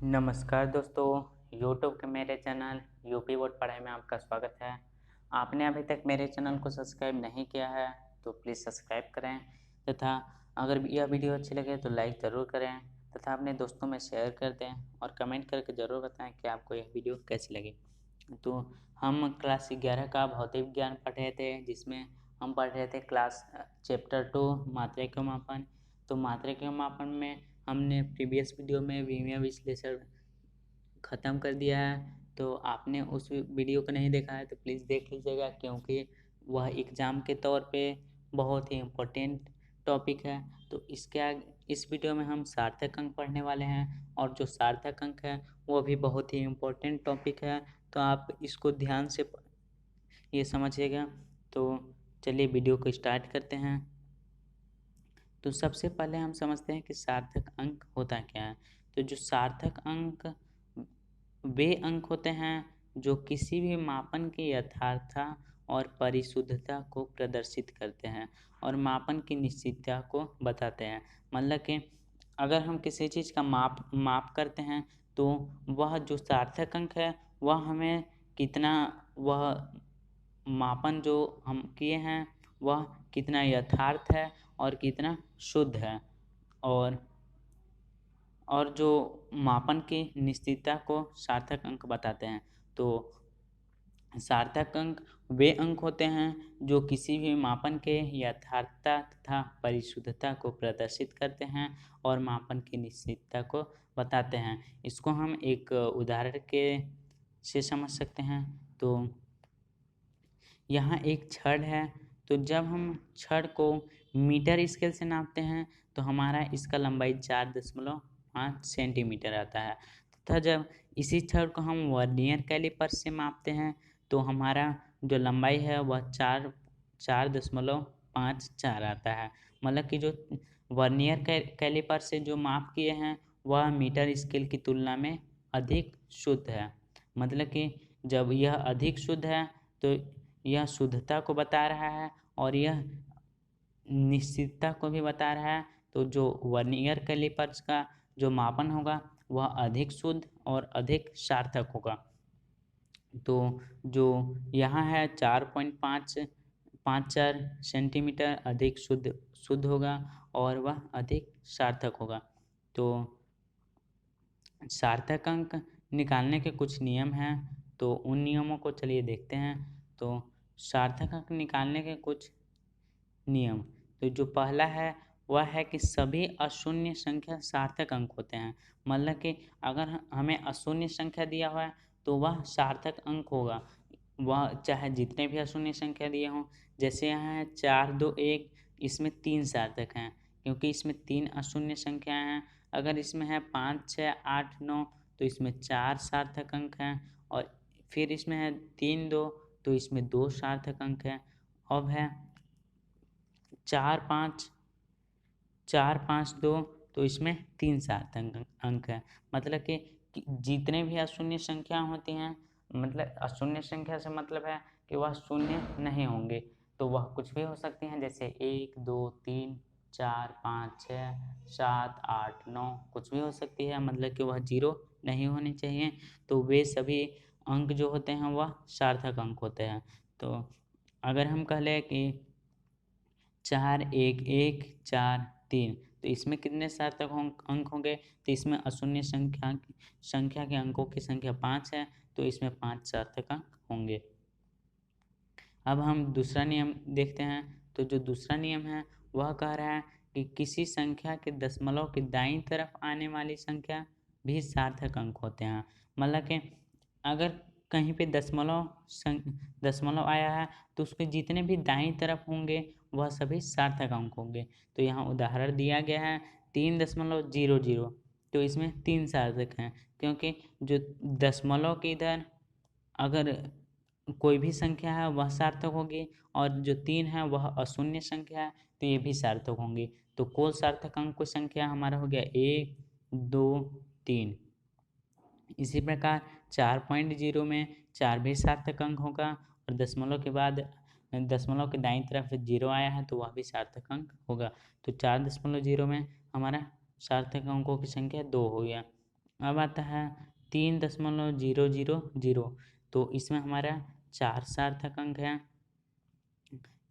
नमस्कार दोस्तों, यूट्यूब के मेरे चैनल यूपी बोर्ड पढ़ाई में आपका स्वागत है। आपने अभी तक मेरे चैनल को सब्सक्राइब नहीं किया है तो प्लीज़ सब्सक्राइब करें तथा अगर यह वीडियो अच्छी लगे तो लाइक ज़रूर करें तथा अपने दोस्तों में शेयर कर दें और कमेंट करके ज़रूर बताएं कि आपको यह वीडियो कैसी लगी। तो हम क्लास 11 का भौतिक विज्ञान पढ़ रहे थे, जिसमें हम पढ़ रहे थे चैप्टर 2 मात्रा के मापन। तो मात्रा के मापन में हमने प्रीवियस वीडियो में विमीय विश्लेषण ख़त्म कर दिया है। तो आपने उस वीडियो को नहीं देखा है तो प्लीज़ देख लीजिएगा, क्योंकि वह एग्ज़ाम के तौर पे बहुत ही इम्पोर्टेंट टॉपिक है। तो इस वीडियो में हम सार्थक अंक पढ़ने वाले हैं, और जो सार्थक अंक है वो भी बहुत ही इम्पोर्टेंट टॉपिक है। तो आप इसको ध्यान से ये समझिएगा। तो चलिए वीडियो को स्टार्ट करते हैं। तो सबसे पहले हम समझते हैं कि सार्थक अंक होता क्या है। तो जो सार्थक अंक वे अंक होते हैं जो किसी भी मापन की यथार्थता और परिशुद्धता को प्रदर्शित करते हैं और मापन की निश्चितता को बताते हैं। मतलब कि अगर हम किसी चीज़ का माप करते हैं तो वह जो सार्थक अंक है वह हमें कितना वह मापन जो हम किए हैं वह कितना यथार्थ है और कितना शुद्ध है, और जो मापन की निश्चितता को सार्थक अंक बताते हैं। तो सार्थक अंक वे अंक होते हैं जो किसी भी मापन के यथार्थता तथा परिशुद्धता को प्रदर्शित करते हैं और मापन की निश्चितता को बताते हैं। इसको हम एक उदाहरण के से समझ सकते हैं। तो यहाँ एक छड़ है, तो जब हम छड़ को मीटर स्केल से नापते हैं तो हमारा इसका लंबाई 4.5 सेंटीमीटर आता है, तथा जब इसी छड़ को हम वर्नियर कैलिपर से मापते हैं तो हमारा जो लंबाई है वह 4.54 आता है। मतलब कि जो वर्नियर कैलिपर से जो माप किए हैं वह मीटर स्केल की तुलना में अधिक शुद्ध है। मतलब कि जब यह अधिक शुद्ध है तो यह शुद्धता को बता रहा है और यह निश्चितता को भी बता रहा है। तो जो वर्नियर कैलिपर्स का जो मापन होगा वह अधिक शुद्ध और अधिक सार्थक होगा। तो जो यहाँ है 4.54 सेंटीमीटर अधिक शुद्ध होगा और वह अधिक सार्थक होगा। तो सार्थक अंक निकालने के कुछ नियम हैं, तो उन नियमों को चलिए देखते हैं। तो सार्थक अंक निकालने के कुछ नियम, तो जो पहला है वह है कि सभी अशून्य संख्या सार्थक अंक होते हैं। मतलब कि अगर हमें अशून्य संख्या दिया हुआ है तो वह सार्थक अंक होगा, वह चाहे जितने भी अशून्य संख्या दिए हों। जैसे यहाँ है 4, 2, 1, इसमें 3 सार्थक हैं क्योंकि इसमें 3 अशून्य संख्याएं हैं। अगर इसमें है 5, 6, 8, 9 तो इसमें 4 सार्थक अंक हैं, और फिर इसमें है 3, 2 तो इसमें 2 सार्थक अंक हैं। अब है 4, 5, 2 तो इसमें 3 सार्थक अंक है। मतलब कि जितने भी अशून्य संख्या होती हैं, मतलब अशून्य संख्या से मतलब है कि वह शून्य नहीं होंगे, तो वह कुछ भी हो सकती हैं। जैसे 1, 2, 3, 4, 5, 6, 7, 8, 9 कुछ भी हो सकती है, मतलब कि वह जीरो नहीं होनी चाहिए। तो वे सभी अंक जो होते हैं वह सार्थक अंक होते हैं। तो अगर हम कह लें कि 4, 1, 1, 4, 3 तो इसमें कितने सार्थक अंक होंगे? तो इसमें अशून्य संख्या के अंकों की संख्या 5 है, तो इसमें 5 सार्थक अंक होंगे। अब हम दूसरा नियम देखते हैं। तो जो दूसरा नियम है वह कह रहा है कि किसी संख्या के दशमलव की दाईं तरफ आने वाली संख्या भी सार्थक अंक होते हैं। मतलब कि अगर कहीं पे दशमलव आया है तो उसके जितने भी दाईं तरफ होंगे वह सभी सार्थक अंक होंगे। तो यहाँ उदाहरण दिया गया है 3.00, तो इसमें 3 सार्थक हैं, क्योंकि जो दशमलव के इधर अगर कोई भी संख्या है वह सार्थक होगी, और जो 3 है वह अशून्य संख्या है तो ये भी सार्थक होंगी। तो कुल सार्थक अंक की संख्या हमारा हो गया 1, 2, 3। इसी प्रकार 4.0 में 4 भी सार्थक अंक होगा, और दशमलव के दाईं तरफ 0 आया है तो वह भी सार्थक अंक होगा। तो 4.0 में हमारा सार्थक अंकों की संख्या 2 हो गया। अब आता है 3.000, तो इसमें हमारा 4 सार्थक अंक है।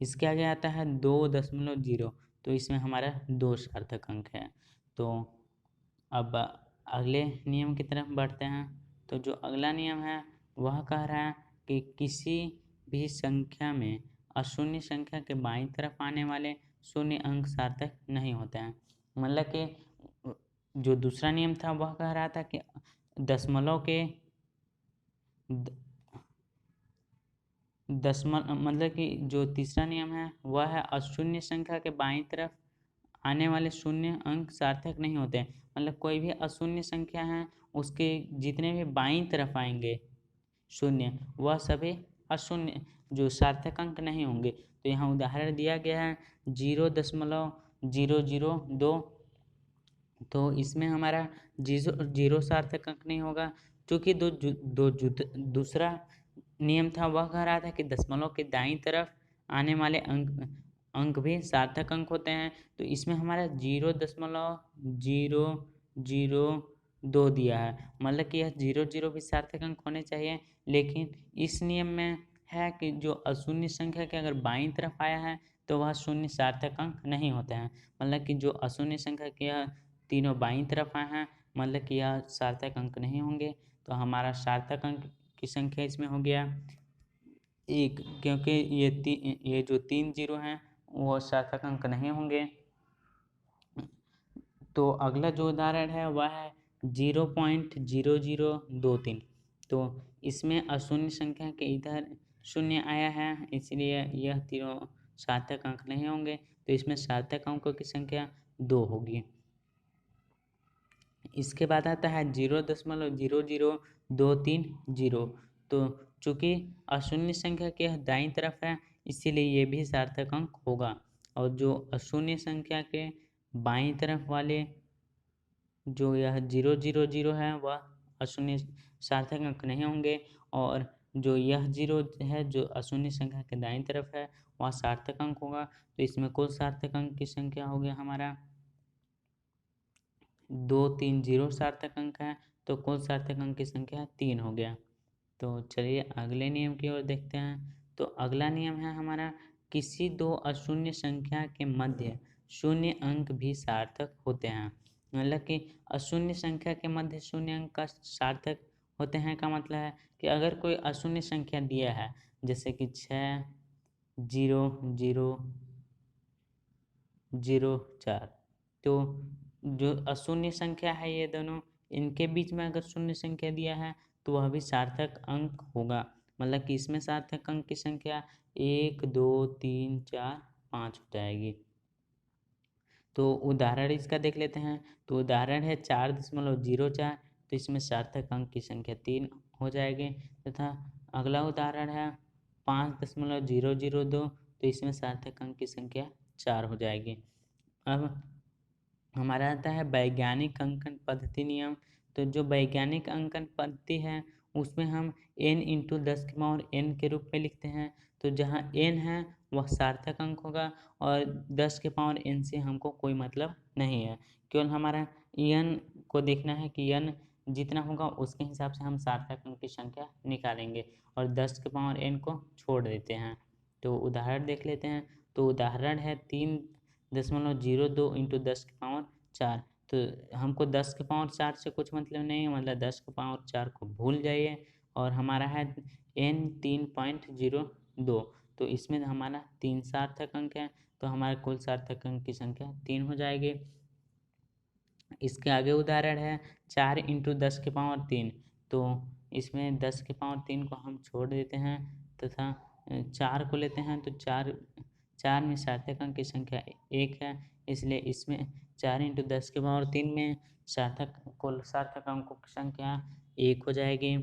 इसके आगे आता है 2.0, तो इसमें हमारा 2 सार्थक अंक है। तो अब अगले नियम की तरफ बढ़ते हैं। तो जो अगला नियम है वह कह रहा है कि किसी भी संख्या में अशून्य संख्या के बाईं तरफ आने वाले शून्य अंक सार्थक नहीं होते हैं। मतलब कि जो दूसरा नियम था वह कह रहा था कि दशमलव के मतलब कि जो तीसरा नियम है वह है अशून्य संख्या के बाईं तरफ आने वाले शून्य अंक सार्थक नहीं होते। मतलब कोई भी अशून्य संख्या है उसके जितने भी बाईं तरफ आएंगे शून्य वह सभी अशून्य जो सार्थक अंक नहीं होंगे। तो यहाँ उदाहरण दिया गया है 0.002, तो इसमें हमारा जीरो सार्थक अंक नहीं होगा, क्योंकि दूसरा नियम था वह कह रहा था कि दशमलव के दाईं तरफ आने वाले अंक भी सार्थक अंक होते हैं। तो इसमें हमारा 0.002 दिया है, मतलब कि यह 0 भी सार्थक अंक होने चाहिए। लेकिन इस नियम में है कि जो अशून्य संख्या के अगर बाईं तरफ आया है तो वह शून्य सार्थक अंक नहीं होते हैं। मतलब कि जो अशून्य संख्या के यह तीनों बाईं तरफ आए हैं मतलब कि यह सार्थक अंक नहीं होंगे। तो हमारा सार्थक अंक की संख्या इसमें हो गया 1, क्योंकि ये जो 3 जीरो हैं वो सार्थक अंक नहीं होंगे। तो अगला जो उदाहरण है वह है 0.0023। तो इसमें अशून्य संख्या के इधर शून्य आया है, इसलिए यह तीनों सार्थक अंक नहीं होंगे। तो इसमें सार्थक अंकों की संख्या 2 होगी। इसके बाद आता है 0.00230। तो चूंकि अशून्य संख्या के दाईं तरफ है इसीलिए ये भी सार्थक अंक होगा। और जो अशून्य संख्या के बाईं तरफ वाले जो यह 000 है वह अशून्य सार्थक अंक नहीं होंगे। और जो यह 0 है जो अशून्य संख्या के दाईं तरफ है वह सार्थक अंक होगा। तो इसमें कुल सार्थक अंक की संख्या हो गया हमारा 2, 3, 0 सार्थक अंक है, तो कुल सार्थक अंक की संख्या 3 हो गया। तो चलिए अगले नियम की ओर देखते हैं। तो अगला नियम है हमारा किसी दो अशून्य संख्या के मध्य शून्य अंक भी सार्थक होते हैं। मतलब कि अशून्य संख्या के मध्य शून्य अंक का सार्थक होते हैं का मतलब है कि अगर कोई अशून्य संख्या दिया है जैसे कि 6, 0, 0, 0, 4, तो जो अशून्य संख्या है ये दोनों इनके बीच में अगर शून्य संख्या दिया है तो वह भी सार्थक अंक होगा। मतलब कि इसमें सार्थक अंक की संख्या 1, 2, 3, 4, 5 हो जाएगी। तो उदाहरण इसका देख लेते हैं। तो उदाहरण है 4.04, तो इसमें सार्थक अंक की संख्या 3 हो जाएगी। तथा अगला उदाहरण है 5.002, तो इसमें सार्थक अंक की संख्या 4 हो जाएगी। अब हमारा आता है वैज्ञानिक अंकन पद्धति नियम। तो जो वैज्ञानिक अंकन पद्धति है उसमें हम n×10⁻n के रूप में लिखते हैं। तो जहाँ n है वह सार्थक अंक होगा और 10⁻n से हमको कोई मतलब नहीं है। केवल हमारा n को देखना है कि n जितना होगा उसके हिसाब से हम सार्थक अंक की संख्या निकालेंगे और 10⁻n को छोड़ देते हैं। तो उदाहरण देख लेते हैं। तो उदाहरण है 3.02 इंटू 10⁻4। तो हमको 10⁻4 से कुछ मतलब नहीं है, मतलब 10⁻4 को भूल जाइए। और हमारा है n 3.02, तो इसमें हमारा 3 सार्थक अंक है, तो हमारे कुल सार्थक अंक की संख्या 3 हो जाएगी। इसके आगे उदाहरण है 4 इंटू 10⁻3। तो इसमें 10⁻3 को हम छोड़ देते हैं तथा 4 को लेते हैं। तो 4 में सार्थक अंक की संख्या 1 है, इसलिए इसमें 4 इंटू 10⁻3 में कुल सार्थक अंकों की संख्या 1 हो जाएगी।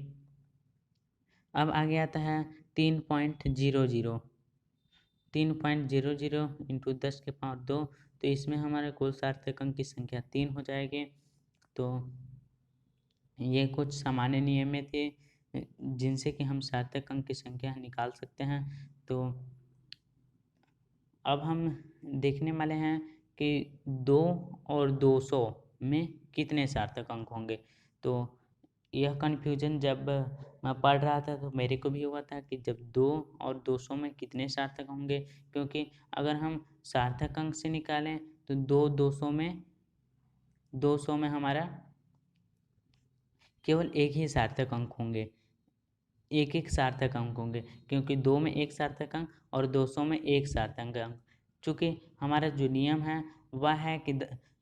अब आगे आता है 3.00 इंटू 10⁻2, तो इसमें हमारे कुल सार्थक अंक की संख्या 3 हो जाएगी। तो ये कुछ सामान्य नियम थे जिनसे कि हम सार्थक अंक की संख्या निकाल सकते हैं। तो अब हम देखने वाले हैं कि 2 और 200 में कितने सार्थक अंक होंगे। तो यह कन्फ्यूजन जब मैं पढ़ रहा था तो मेरे को भी हुआ था कि जब 2 और 200 में कितने सार्थक होंगे, क्योंकि अगर हम सार्थक अंक से निकालें तो 200 में हमारा केवल एक ही सार्थक अंक होंगे, एक सार्थक अंक होंगे, क्योंकि 2 में एक सार्थक अंक और 200 में एक सार्थक अंक। चूँकि हमारा जो नियम है वह है कि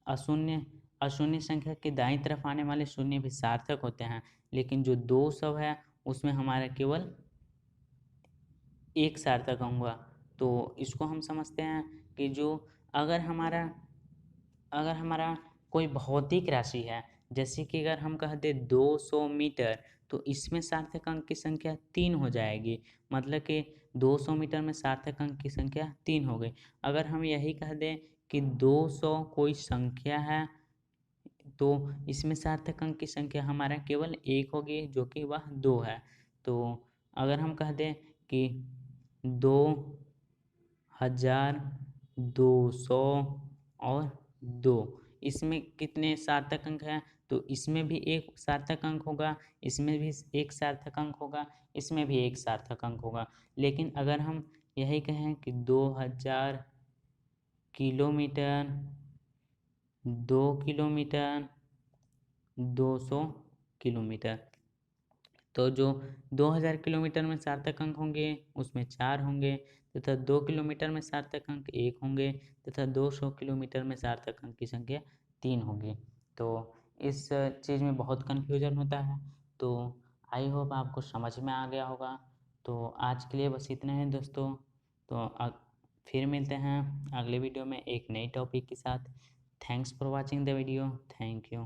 अशून्य संख्या के दाईं तरफ आने वाले शून्य भी सार्थक होते हैं, लेकिन जो 200 है उसमें हमारा केवल एक सार्थक अंक हुआ। तो इसको हम समझते हैं कि जो अगर हमारा अगर हमारा कोई भौतिक राशि है, जैसे कि अगर हम कह दें 200 मीटर, तो इसमें सार्थक अंक की संख्या 3 हो जाएगी। मतलब कि 200 मीटर में सार्थक अंक की संख्या 3 हो गई। अगर हम यही कह दें कि 200 कोई संख्या है, तो इसमें सार्थक अंक की संख्या हमारा केवल 1 होगी, जो कि वह 2 है। तो अगर हम कह दें कि 2200 और 2, इसमें कितने सार्थक अंक हैं? तो इसमें भी एक सार्थक अंक होगा, इसमें भी एक सार्थक अंक होगा, इसमें भी एक सार्थक अंक होगा। लेकिन अगर हम यही कहें कि 2000 किलोमीटर, 2 किलोमीटर, 200 किलोमीटर, तो जो 2000 किलोमीटर में सार्थक अंक होंगे उसमें 4 होंगे, तथा 2 किलोमीटर में सार्थक अंक 1 होंगे, तथा 200 किलोमीटर में सार्थक अंक की संख्या 3 होगी। तो इस चीज़ में बहुत कन्फ्यूजन होता है। तो आई होप आपको समझ में आ गया होगा। तो आज के लिए बस इतना है दोस्तों। तो फिर मिलते हैं अगले वीडियो में एक नई टॉपिक के साथ। Thanks for watching the video. Thank you.